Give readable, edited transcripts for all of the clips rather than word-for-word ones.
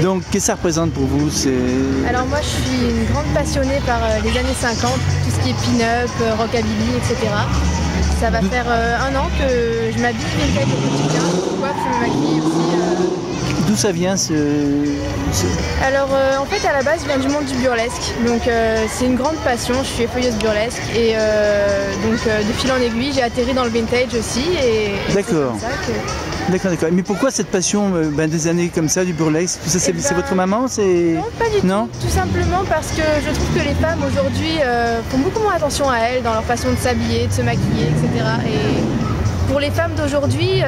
Donc, qu'est-ce que ça représente pour vous? Alors moi, je suis une grande passionnée par les années 50, tout ce qui est pin-up, rockabilly, etc. Ça va faire 1 an que je m'habille vintage au quotidien, je coiffe, je me maquille aussi. D'où ça vient Alors en fait, à la base, je viens du monde du burlesque, donc c'est une grande passion. Je suis effeuilleuse burlesque et donc de fil en aiguille, j'ai atterri dans le vintage aussi. D'accord. D'accord. Mais pourquoi cette passion des années comme ça, du burlesque? Tout ça, c'est votre maman? Non, pas du tout. Tout simplement parce que je trouve que les femmes aujourd'hui font beaucoup moins attention à elles dans leur façon de s'habiller, de se maquiller, etc. Et pour les femmes d'aujourd'hui,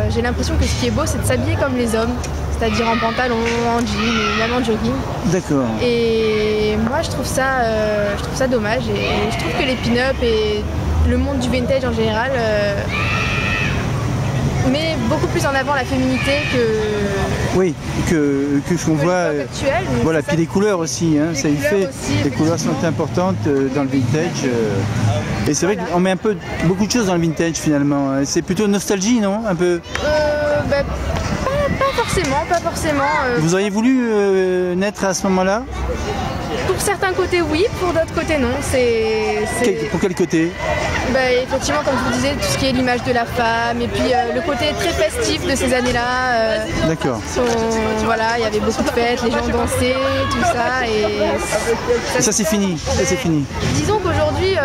j'ai l'impression que ce qui est beau, c'est de s'habiller comme les hommes, c'est-à-dire en pantalon, en jean, même en jogging. D'accord. Et moi, je trouve ça dommage. Et je trouve que les pin-up et le monde du vintage en général met beaucoup plus en avant la féminité que... Oui, que ce qu'on voit. Actuelle, voilà, puis les couleurs aussi, hein, ça y fait. Aussi, les couleurs sont importantes dans le vintage. Et c'est vrai qu'on met beaucoup de choses dans le vintage finalement. C'est plutôt nostalgie, non? Un peu. Pas forcément. Vous auriez voulu naître à ce moment-là? Pour certains côtés oui, pour d'autres côtés non. Pour quel côté? Effectivement, comme je vous disais, tout ce qui est l'image de la femme et puis le côté très festif de ces années-là. D'accord. Voilà, il y avait beaucoup de fêtes, les gens dansaient, tout ça. Et ça c'est fini. Ça c'est fini. Disons qu'aujourd'hui,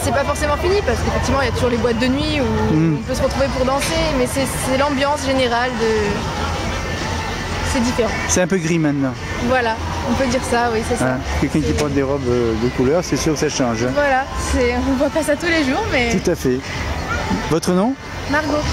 c'est pas forcément fini parce qu'effectivement, il y a toujours les boîtes de nuit où on peut se retrouver pour danser, mais c'est l'ambiance générale de... C'est différent. C'est un peu gris maintenant. Voilà, on peut dire ça, oui, c'est ça. Quelqu'un qui porte des robes de couleur, c'est sûr que ça change. Voilà, on voit pas ça tous les jours, mais... Tout à fait. Votre nom? Margot.